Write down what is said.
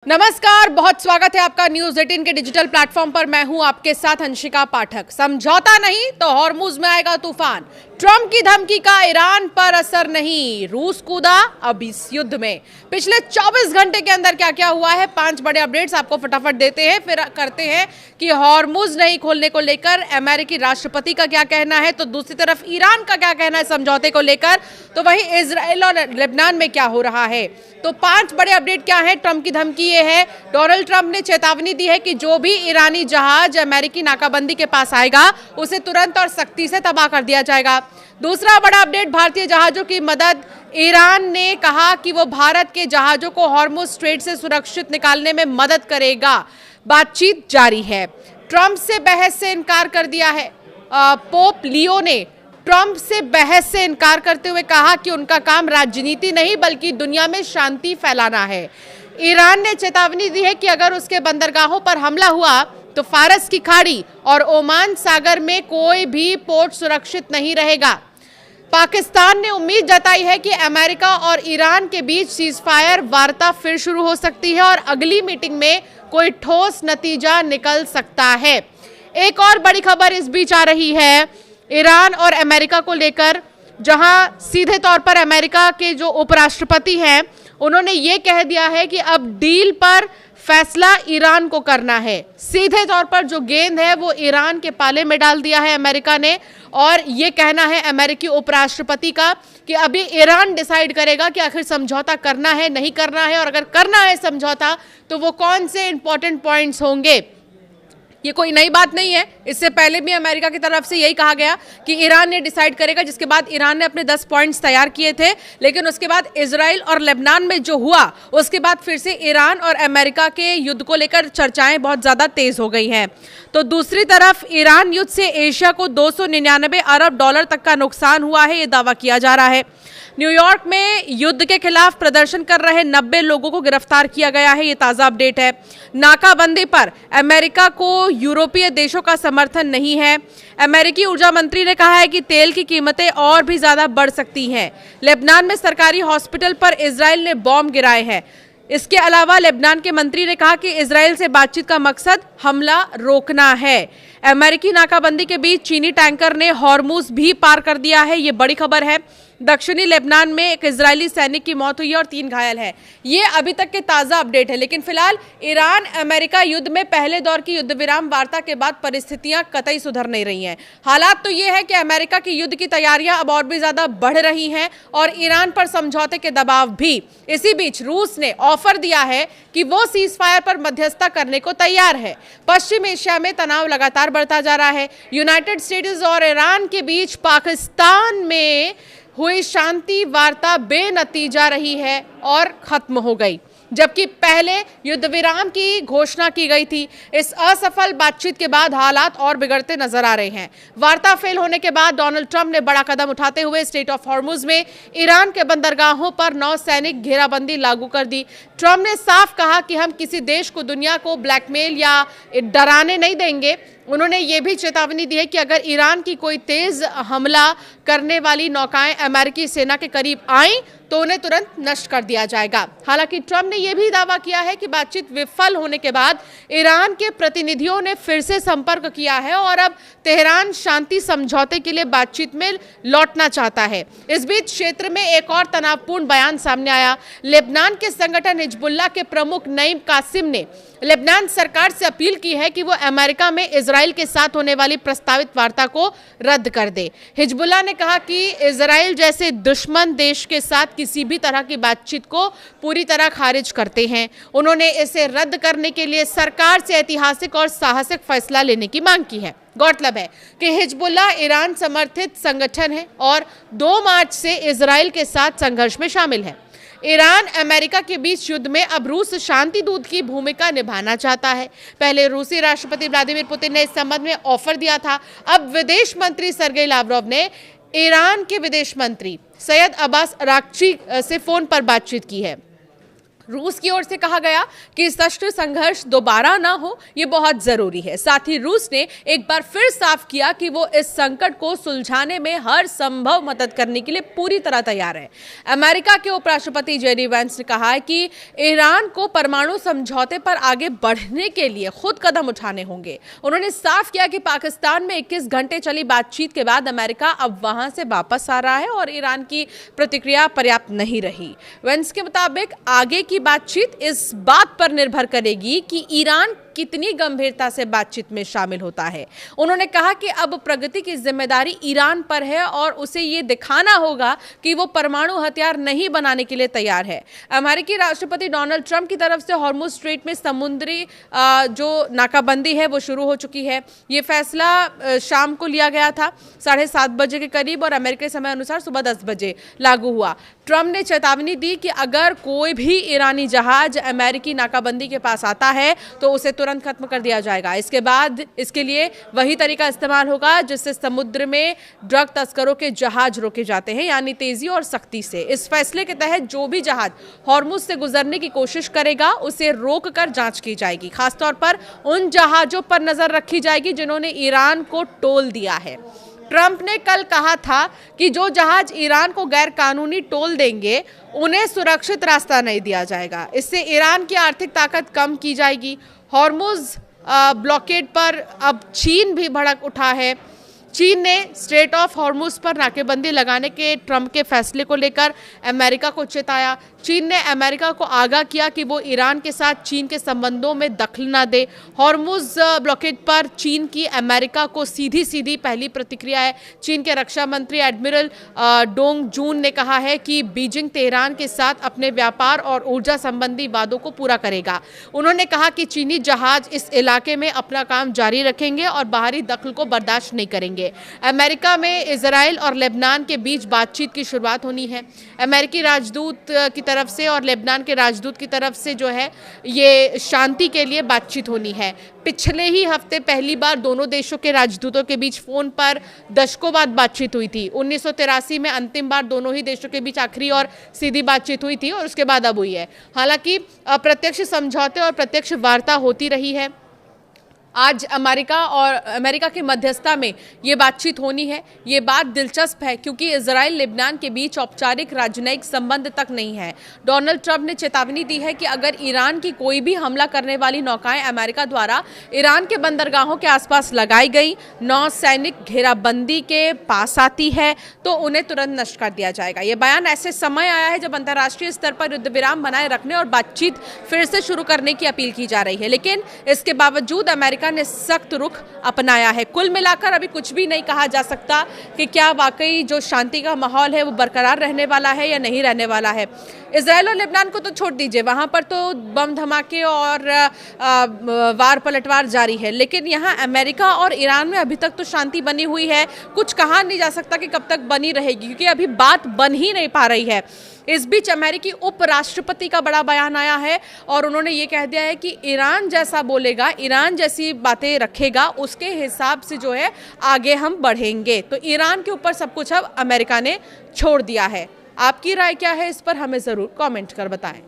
नमस्कार, बहुत स्वागत है आपका न्यूज 18 के डिजिटल प्लेटफॉर्म पर। मैं हूं आपके साथ अंशिका पाठक। समझौता नहीं तो हॉर्मुज में आएगा तूफान। ट्रंप की धमकी का ईरान पर असर नहीं, रूस कूदा अब इस युद्ध में। पिछले 24 घंटे के अंदर क्या क्या हुआ है, 5 बड़े अपडेट्स आपको फटाफट देते हैं, फिर करते हैं कि हॉर्मुज नहीं खोलने को लेकर अमेरिकी राष्ट्रपति का क्या कहना है, तो दूसरी तरफ ईरान का क्या कहना है समझौते को लेकर, तो वहीं इजराइल और लेबनान में क्या हो रहा है। तो 5 बड़े अपडेट क्या है। ट्रंप की धमकी ये है, डोनाल्ड ट्रंप ने चेतावनी दी है कि जो भी ईरानी जहाज अमेरिकी नाकाबंदी के पास आएगा उसे तुरंत और सख्ती से तबाह कर दिया जाएगा। दूसरा बड़ा अपडेट, भारतीय जहाजों की मदद। ईरान ने कहा कि वो भारत के जहाजों को हॉर्मुज स्ट्रेट से सुरक्षित निकालने में मदद करेगा। बातचीत जारी है। ट्रंप से बहस से इनकार कर दिया है। पोप लियो ने ट्रंप से बहस से इनकार करते हुए कहा कि उनका काम राजनीति नहीं बल्कि दुनिया में शांति फैलाना है। ईरान ने चेतावनी दी है कि अगर उसके बंदरगाहों पर हमला हुआ तो फारस की खाड़ी और ओमान सागर में कोई भी पोर्ट सुरक्षित नहीं रहेगा। पाकिस्तान ने उम्मीद जताई है कि अमेरिका और ईरान के बीच सीजफायर वार्ता फिर शुरू हो सकती है और अगली मीटिंग में कोई ठोस नतीजा निकल सकता है। एक और बड़ी खबर इस बीच आ रही है ईरान और अमेरिका को लेकर, जहां सीधे तौर पर अमेरिका के जो उपराष्ट्रपति हैं उन्होंने ये कह दिया है कि अब डील पर फैसला ईरान को करना है। सीधे तौर पर जो गेंद है वो ईरान के पाले में डाल दिया है अमेरिका ने, और ये कहना है अमेरिकी उपराष्ट्रपति का कि अभी ईरान डिसाइड करेगा कि आखिर समझौता करना है नहीं करना है, और अगर करना है समझौता तो वो कौन से इंपॉर्टेंट पॉइंट्स होंगे। ये कोई नई बात नहीं है, इससे पहले भी अमेरिका की तरफ से यही कहा गया कि ईरान ने डिसाइड करेगा, जिसके बाद ईरान ने अपने 10 पॉइंट्स तैयार किए थे, लेकिन उसके बाद इजराइल और लेबनान में जो हुआ उसके बाद फिर से ईरान और अमेरिका के युद्ध को लेकर चर्चाएं बहुत ज़्यादा तेज हो गई हैं। तो दूसरी तरफ ईरान युद्ध से एशिया को 299 अरब डॉलर तक का नुकसान हुआ है, ये दावा किया जा रहा है। न्यूयॉर्क में युद्ध के खिलाफ प्रदर्शन कर रहे 90 लोगों को गिरफ्तार किया गया है, ये ताज़ा अपडेट है। नाकाबंदी पर अमेरिका को यूरोपीय देशों का समर्थन नहीं है। अमेरिकी ऊर्जा मंत्री ने कहा है कि तेल की कीमतें और भी ज्यादा बढ़ सकती हैं। लेबनान में सरकारी हॉस्पिटल पर इजराइल ने बॉम्ब गिराए हैं। इसके अलावा लेबनान के मंत्री ने कहा कि इजराइल से बातचीत का मकसद हमला रोकना है। अमेरिकी नाकाबंदी के बीच चीनी टैंकर ने हॉर्मुज भी पार कर दिया है, ये बड़ी खबर है। दक्षिणी लेबनान में एक इजरायली सैनिक की मौत हुई और 3 घायल हैं। ये अभी तक के ताज़ा अपडेट है, लेकिन फिलहाल ईरान अमेरिका युद्ध में पहले दौर की युद्ध विराम वार्ता के बाद परिस्थितियां कतई सुधर नहीं रही हैं। हालात तो ये है कि अमेरिका की युद्ध की तैयारियां अब और भी ज़्यादा बढ़ रही हैं और ईरान पर समझौते के दबाव भी। इसी बीच रूस ने ऑफर दिया है कि वो सीज फायर पर मध्यस्थता करने को तैयार है। पश्चिम एशिया में तनाव लगातार बढ़ता जा रहा है। यूनाइटेड स्टेट्स और ईरान के बीच पाकिस्तान में हुई शांति वार्ता बेनतीजा रही है और खत्म हो गई, जबकि पहले युद्ध विराम की घोषणा की गई थी। इस असफल बातचीत के बाद हालात और बिगड़ते नजर आ रहे हैं। वार्ता फेल होने के बाद डोनाल्ड ट्रंप ने बड़ा कदम उठाते हुए स्ट्रेट ऑफ हॉर्मुज में ईरान के बंदरगाहों पर नौसैनिक घेराबंदी लागू कर दी। ट्रंप ने साफ कहा कि हम किसी देश को दुनिया को ब्लैकमेल या डराने नहीं देंगे। उन्होंने ये भी चेतावनी दी है कि अगर ईरान की कोई तेज हमला करने वाली नौकाएं अमेरिकी सेना के करीब आईं तो उन्हें तुरंत नष्ट कर दिया जाएगा। हालांकि ट्रंप ने यह भी दावा किया है कि बातचीत विफल होने के बाद ईरान के प्रतिनिधियों ने फिर से संपर्क किया है और अब तेहरान शांति समझौते के लिए बातचीत में लौटना चाहता है। इस बीच क्षेत्र में एक और तनावपूर्ण बयान सामने आया। लेबनान के संगठन हिजबुल्लाह के प्रमुख नईम कासिम ने लेबनान सरकार से अपील की है कि वो अमेरिका में इजराइल के साथ होने वाली प्रस्तावित वार्ता को रद्द कर दे। हिजबुल्लाह ने कहा कि इजराइल जैसे दुश्मन देश के साथ किसी भी तरह की बातचीत को पूरी तरह खारिज करते हैं। उन्होंने इसे रद्द करने के लिए सरकार से ऐतिहासिक और साहसिक फैसला लेने की मांग की है। गौरतलब है कि हिजबुल्लाह ईरान समर्थित संगठन है और 2 मार्च से इजराइल के साथ संघर्ष में शामिल है। ईरान अमेरिका के बीच युद्ध में अब रूस शांति दूत की भूमिका निभाना चाहता है। पहले रूसी राष्ट्रपति व्लादिमीर पुतिन ने इस संबंध में ऑफर दिया था। अब विदेश मंत्री सर्गेई लावरोव ने ईरान के विदेश मंत्री सैयद अब्बास अराक्ची से फोन पर बातचीत की है। रूस की ओर से कहा गया कि सशस्त्र संघर्ष दोबारा ना हो, ये बहुत जरूरी है। साथ ही रूस ने एक बार फिर साफ किया कि वो इस संकट को सुलझाने में हर संभव मदद करने के लिए पूरी तरह तैयार है। अमेरिका के उपराष्ट्रपति जेडी वेंस ने कहा है कि ईरान को परमाणु समझौते पर आगे बढ़ने के लिए खुद कदम उठाने होंगे। उन्होंने साफ किया कि पाकिस्तान में 21 घंटे चली बातचीत के बाद अमेरिका अब वहां से वापस आ रहा है और ईरान की प्रतिक्रिया पर्याप्त नहीं रही। वेंस के मुताबिक आगे की बातचीत इस बात पर निर्भर करेगी कि ईरान कितनी गंभीरता से बातचीत में शामिल होता है। उन्होंने कहा कि अब प्रगति की जिम्मेदारी ईरान पर है और उसे ये दिखाना होगा कि वो परमाणु हथियार नहीं बनाने के लिए तैयार है। अमेरिकी राष्ट्रपति डोनाल्ड ट्रंप की तरफ से हॉर्मुज स्ट्रेट में समुद्री जो नाकाबंदी है वो शुरू हो चुकी है। ये फैसला शाम को लिया गया था 7:30 बजे के करीब और अमेरिकी समय अनुसार सुबह 10 बजे लागू हुआ। ट्रंप ने चेतावनी दी कि अगर कोई भी ईरानी जहाज अमेरिकी नाकाबंदी के पास आता है तो उसे तुरंत खत्म कर दिया जाएगा। इसके बाद इसके लिए वही तरीका इस्तेमाल होगा जिससे समुद्र में ड्रग तस्करों के जहाज रोके जाते हैं, यानी तेजी और सख्ती से। इस फैसले के तहत जो भी जहाज हॉर्मुज से गुजरने की कोशिश करेगा उसे रोककर जांच की जाएगी। खासतौर पर उन जहाजों पर नजर रखी जाएगी जिन्होंने ईरान को टोल दिया है। ट्रंप ने कल कहा था कि जो जहाज ईरान को गैर कानूनी टोल देंगे उन्हें सुरक्षित रास्ता नहीं दिया जाएगा। इससे ईरान की आर्थिक ताकत कम की जाएगी। हॉर्मुज ब्लॉकेड पर अब चीन भी भड़क उठा है। चीन ने स्ट्रेट ऑफ हॉर्मुज पर नाकेबंदी लगाने के ट्रंप के फैसले को लेकर अमेरिका को चेताया। चीन ने अमेरिका को आगाह किया कि वो ईरान के साथ चीन के संबंधों में दखल न दे। हॉर्मुज ब्लॉकेड पर चीन की अमेरिका को सीधी पहली प्रतिक्रिया है। चीन के रक्षा मंत्री एडमिरल डोंग जून ने कहा है कि बीजिंग तेहरान के साथ अपने व्यापार और ऊर्जा संबंधी वादों को पूरा करेगा। उन्होंने कहा कि चीनी जहाज इस इलाके में अपना काम जारी रखेंगे और बाहरी दखल को बर्दाश्त नहीं करेंगे। अमेरिका में इजराइल और लेबनान के बीच बातचीत की शुरुआत होनी है। अमेरिकी राजदूत की तरफ से और लेबनान के राजदूत की तरफ से जो है ये शांति के लिए बातचीत होनी है। पिछले ही हफ्ते पहली बार दोनों देशों के राजदूतों के बीच फोन पर दशकों बाद बातचीत हुई थी। 1983 में अंतिम बार दोनों ही देशों के बीच आखिरी और सीधी बातचीत हुई थी और उसके बाद अब हुई है। हालांकि अप्रत्यक्ष समझौते और प्रत्यक्ष वार्ता होती रही है। आज अमेरिका की मध्यस्थता में ये बातचीत होनी है। ये बात दिलचस्प है क्योंकि इजराइल लेबनान के बीच औपचारिक राजनयिक संबंध तक नहीं है। डोनाल्ड ट्रंप ने चेतावनी दी है कि अगर ईरान की कोई भी हमला करने वाली नौकाएं अमेरिका द्वारा ईरान के बंदरगाहों के आसपास लगाई गई नौसैनिक घेराबंदी के पास आती है तो उन्हें तुरंत नष्ट कर दिया जाएगा। ये बयान ऐसे समय आया है जब अंतर्राष्ट्रीय स्तर पर युद्ध विराम बनाए रखने और बातचीत फिर से शुरू करने की अपील की जा रही है, लेकिन इसके बावजूद अमेरिका ने सख्त रुख अपनाया है। कुल मिलाकर अभी कुछ भी नहीं कहा जा सकता कि क्या वाकई जो शांति का माहौल है वो बरकरार रहने वाला है या नहीं रहने वाला है। इजराइल और लेबनान को तो छोड़ दीजिए, वहां पर तो बम धमाके और वार पलटवार जारी है, लेकिन यहाँ अमेरिका और ईरान में अभी तक तो शांति बनी हुई है। कुछ कहा नहीं जा सकता कि कब तक बनी रहेगी क्योंकि अभी बात बन ही नहीं पा रही है। इस बीच अमेरिकी उपराष्ट्रपति का बड़ा बयान आया है और उन्होंने ये कह दिया है कि ईरान जैसा बोलेगा, ईरान जैसी बातें रखेगा, उसके हिसाब से जो है आगे हम बढ़ेंगे। तो ईरान के ऊपर सब कुछ अब अमेरिका ने छोड़ दिया है। आपकी राय क्या है इस पर हमें ज़रूर कमेंट कर बताएं।